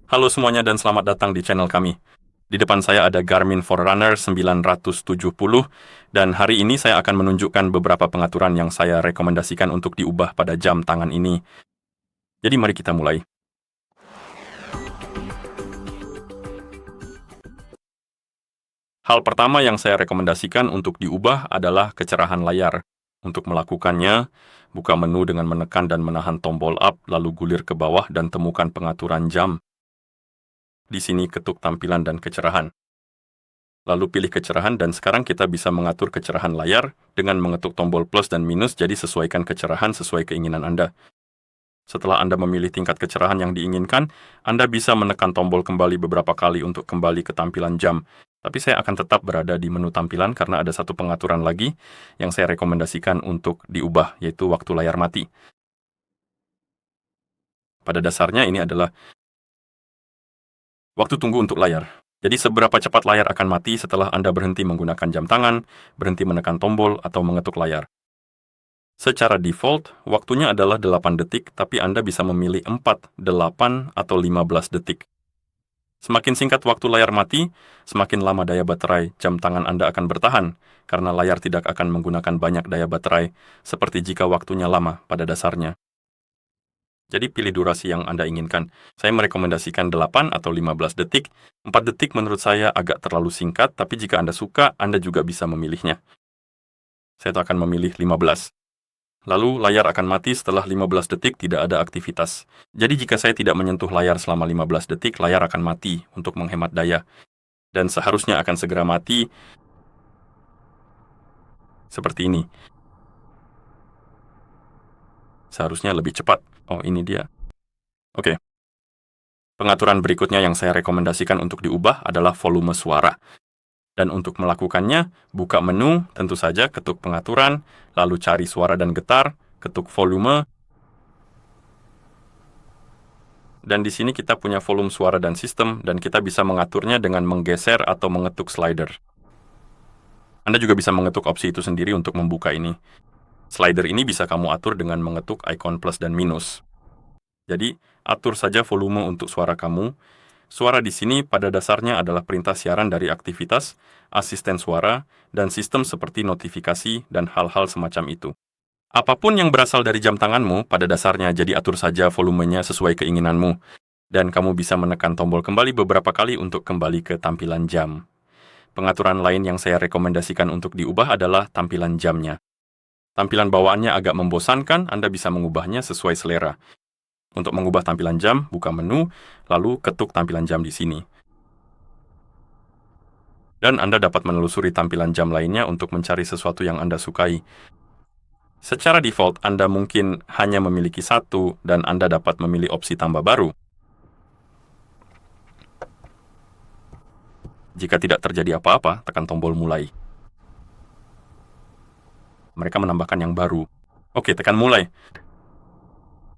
Halo semuanya dan selamat datang di channel kami. Di depan saya ada Garmin Forerunner 970 dan hari ini saya akan menunjukkan beberapa pengaturan yang saya rekomendasikan untuk diubah pada jam tangan ini. Jadi mari kita mulai. Hal pertama yang saya rekomendasikan untuk diubah adalah kecerahan layar. Untuk melakukannya, buka menu dengan menekan dan menahan tombol up, lalu gulir ke bawah dan temukan pengaturan jam. Di sini ketuk tampilan dan kecerahan. Lalu pilih kecerahan dan sekarang kita bisa mengatur kecerahan layar dengan mengetuk tombol plus dan minus, jadi sesuaikan kecerahan sesuai keinginan Anda. Setelah Anda memilih tingkat kecerahan yang diinginkan, Anda bisa menekan tombol kembali beberapa kali untuk kembali ke tampilan jam. Tapi saya akan tetap berada di menu tampilan karena ada satu pengaturan lagi yang saya rekomendasikan untuk diubah, yaitu waktu layar mati. Pada dasarnya ini adalah waktu tunggu untuk layar. Jadi seberapa cepat layar akan mati setelah Anda berhenti menggunakan jam tangan, berhenti menekan tombol, atau mengetuk layar. Secara default, waktunya adalah 8 detik, tapi Anda bisa memilih 4, 8, atau 15 detik. Semakin singkat waktu layar mati, semakin lama daya baterai jam tangan Anda akan bertahan, karena layar tidak akan menggunakan banyak daya baterai, seperti jika waktunya lama pada dasarnya. Jadi pilih durasi yang Anda inginkan. Saya merekomendasikan 8 atau 15 detik. 4 detik menurut saya agak terlalu singkat, tapi jika Anda suka, Anda juga bisa memilihnya. Saya akan memilih 15. Lalu layar akan mati setelah 15 detik tidak ada aktivitas. Jadi jika saya tidak menyentuh layar selama 15 detik, layar akan mati untuk menghemat daya. Dan seharusnya akan segera mati seperti ini. Seharusnya lebih cepat. Oh, ini dia. Oke. Pengaturan berikutnya yang saya rekomendasikan untuk diubah adalah volume suara. Dan untuk melakukannya, buka menu, tentu saja ketuk pengaturan, lalu cari suara dan getar, ketuk volume, dan di sini kita punya volume suara dan sistem, dan kita bisa mengaturnya dengan menggeser atau mengetuk slider. Anda juga bisa mengetuk opsi itu sendiri untuk membuka ini. Slider ini bisa kamu atur dengan mengetuk ikon plus dan minus. Jadi, atur saja volume untuk suara kamu. Suara di sini pada dasarnya adalah perintah siaran dari aktivitas, asisten suara, dan sistem seperti notifikasi dan hal-hal semacam itu. Apapun yang berasal dari jam tanganmu, pada dasarnya jadi atur saja volumenya sesuai keinginanmu. Dan kamu bisa menekan tombol kembali beberapa kali untuk kembali ke tampilan jam. Pengaturan lain yang saya rekomendasikan untuk diubah adalah tampilan jamnya. Tampilan bawaannya agak membosankan, Anda bisa mengubahnya sesuai selera. Untuk mengubah tampilan jam, buka menu, lalu ketuk tampilan jam di sini. Dan Anda dapat menelusuri tampilan jam lainnya untuk mencari sesuatu yang Anda sukai. Secara default, Anda mungkin hanya memiliki satu, dan Anda dapat memilih opsi tambah baru. Jika tidak terjadi apa-apa, tekan tombol mulai. Mereka menambahkan yang baru. Oke, tekan mulai.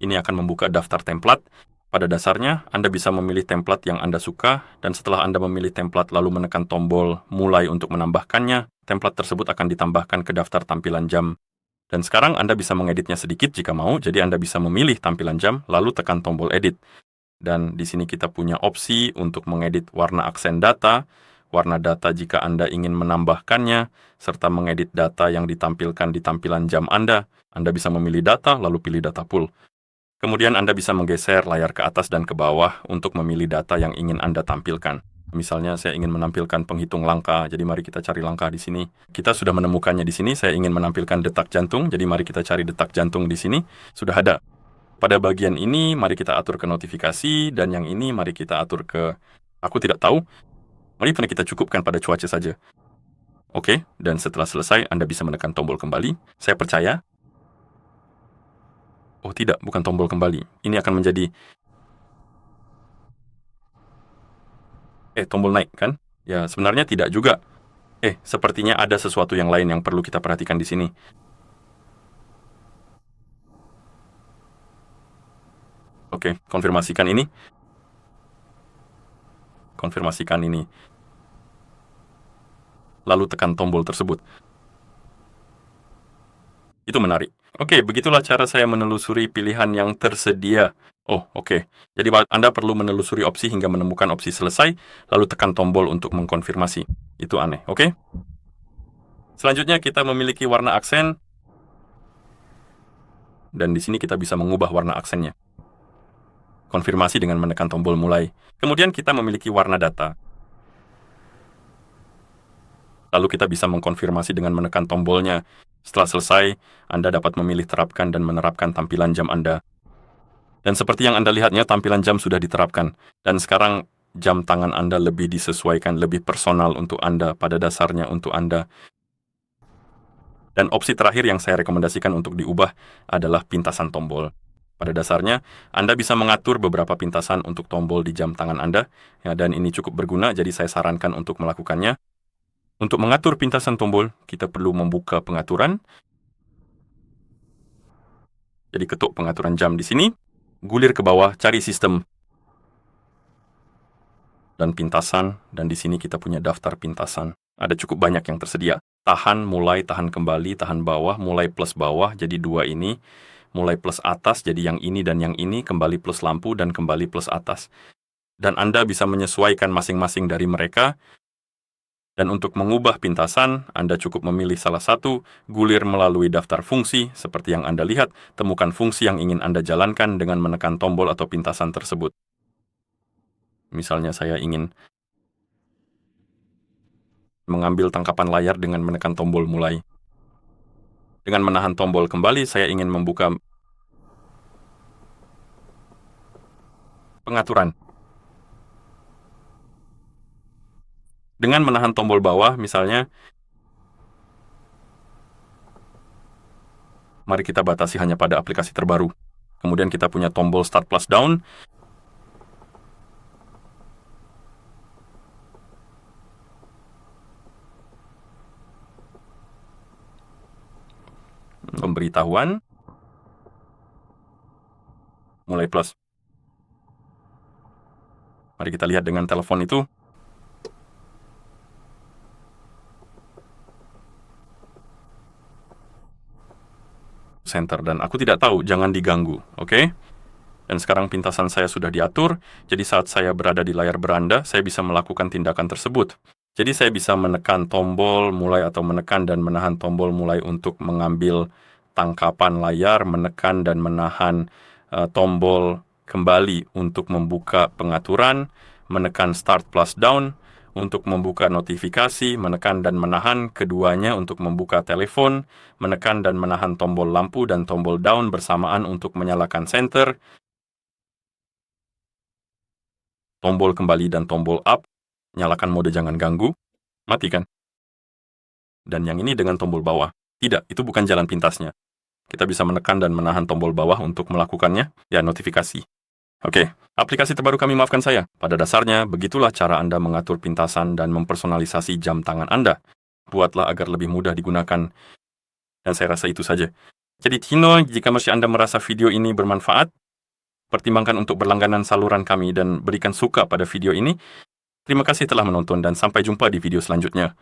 Ini akan membuka daftar template. Pada dasarnya, Anda bisa memilih template yang Anda suka, dan setelah Anda memilih template lalu menekan tombol mulai untuk menambahkannya, template tersebut akan ditambahkan ke daftar tampilan jam. Dan sekarang Anda bisa mengeditnya sedikit jika mau, jadi Anda bisa memilih tampilan jam, lalu tekan tombol edit. Dan di sini kita punya opsi untuk mengedit warna aksen data, warna data jika Anda ingin menambahkannya, serta mengedit data yang ditampilkan di tampilan jam Anda. Anda bisa memilih data, lalu pilih data pool. Kemudian Anda bisa menggeser layar ke atas dan ke bawah untuk memilih data yang ingin Anda tampilkan. Misalnya saya ingin menampilkan penghitung langkah, jadi mari kita cari langkah di sini. Kita sudah menemukannya di sini, saya ingin menampilkan detak jantung, jadi mari kita cari detak jantung di sini. Sudah ada. Pada bagian ini, mari kita atur ke notifikasi, dan yang ini mari kita atur ke aku tidak tahu. Mari kita cukupkan pada cuaca saja. Oke, dan setelah selesai, Anda bisa menekan tombol kembali. Saya percaya. Oh tidak, bukan tombol kembali. Ini akan menjadi tombol naik, kan? Ya, sebenarnya tidak juga. Sepertinya ada sesuatu yang lain yang perlu kita perhatikan di sini. Oke, konfirmasikan ini. Konfirmasikan ini. Lalu tekan tombol tersebut. Itu menarik. Oke, begitulah cara saya menelusuri pilihan yang tersedia Oh, oke. Jadi Anda perlu menelusuri opsi hingga menemukan opsi selesai, lalu tekan tombol untuk mengkonfirmasi. Itu aneh, oke? Selanjutnya kita memiliki warna aksen, dan di sini kita bisa mengubah warna aksennya. Konfirmasi dengan menekan tombol mulai. Kemudian kita memiliki warna data. Lalu kita bisa mengkonfirmasi dengan menekan tombolnya. Setelah selesai, Anda dapat memilih terapkan dan menerapkan tampilan jam Anda. Dan seperti yang Anda lihatnya, tampilan jam sudah diterapkan. Dan sekarang jam tangan Anda lebih disesuaikan, lebih personal untuk Anda, pada dasarnya untuk Anda. Dan opsi terakhir yang saya rekomendasikan untuk diubah adalah pintasan tombol. Pada dasarnya, Anda bisa mengatur beberapa pintasan untuk tombol di jam tangan Anda, ya, dan ini cukup berguna, jadi saya sarankan untuk melakukannya. Untuk mengatur pintasan tombol, kita perlu membuka pengaturan. Jadi ketuk pengaturan jam di sini, gulir ke bawah, cari sistem dan pintasan, dan di sini kita punya daftar pintasan. Ada cukup banyak yang tersedia. Tahan, mulai, tahan kembali, tahan bawah, mulai plus bawah, jadi dua ini. Mulai plus atas, jadi yang ini dan yang ini, kembali plus lampu, dan kembali plus atas. Dan Anda bisa menyesuaikan masing-masing dari mereka. Dan untuk mengubah pintasan, Anda cukup memilih salah satu, gulir melalui daftar fungsi, seperti yang Anda lihat, temukan fungsi yang ingin Anda jalankan dengan menekan tombol atau pintasan tersebut. Misalnya saya ingin mengambil tangkapan layar dengan menekan tombol mulai. Dengan menahan tombol kembali, saya ingin membuka pengaturan. Dengan menahan tombol bawah, misalnya, mari kita batasi hanya pada aplikasi terbaru. Kemudian kita punya tombol Start plus Down. Pemberitahuan. Mulai plus. Mari kita lihat dengan telepon itu. Center, dan aku tidak tahu, jangan diganggu, oke? Dan sekarang pintasan saya sudah diatur, jadi saat saya berada di layar beranda, saya bisa melakukan tindakan tersebut. Jadi saya bisa menekan tombol mulai atau menekan dan menahan tombol mulai untuk mengambil tangkapan layar, menekan dan menahan tombol kembali untuk membuka pengaturan, menekan Start plus Down untuk membuka notifikasi, menekan dan menahan keduanya untuk membuka telepon, menekan dan menahan tombol lampu dan tombol down bersamaan untuk menyalakan center, tombol kembali dan tombol up, nyalakan mode jangan ganggu, matikan. Dan yang ini dengan tombol bawah. Tidak, itu bukan jalan pintasnya. Kita bisa menekan dan menahan tombol bawah untuk melakukannya, ya notifikasi. Oke, aplikasi terbaru kami maafkan saya. Pada dasarnya, begitulah cara Anda mengatur pintasan dan mempersonalisasi jam tangan Anda. Buatlah agar lebih mudah digunakan. Dan saya rasa itu saja. Jadi Tino, jika masih Anda merasa video ini bermanfaat, pertimbangkan untuk berlangganan saluran kami dan berikan suka pada video ini. Terima kasih telah menonton dan sampai jumpa di video selanjutnya.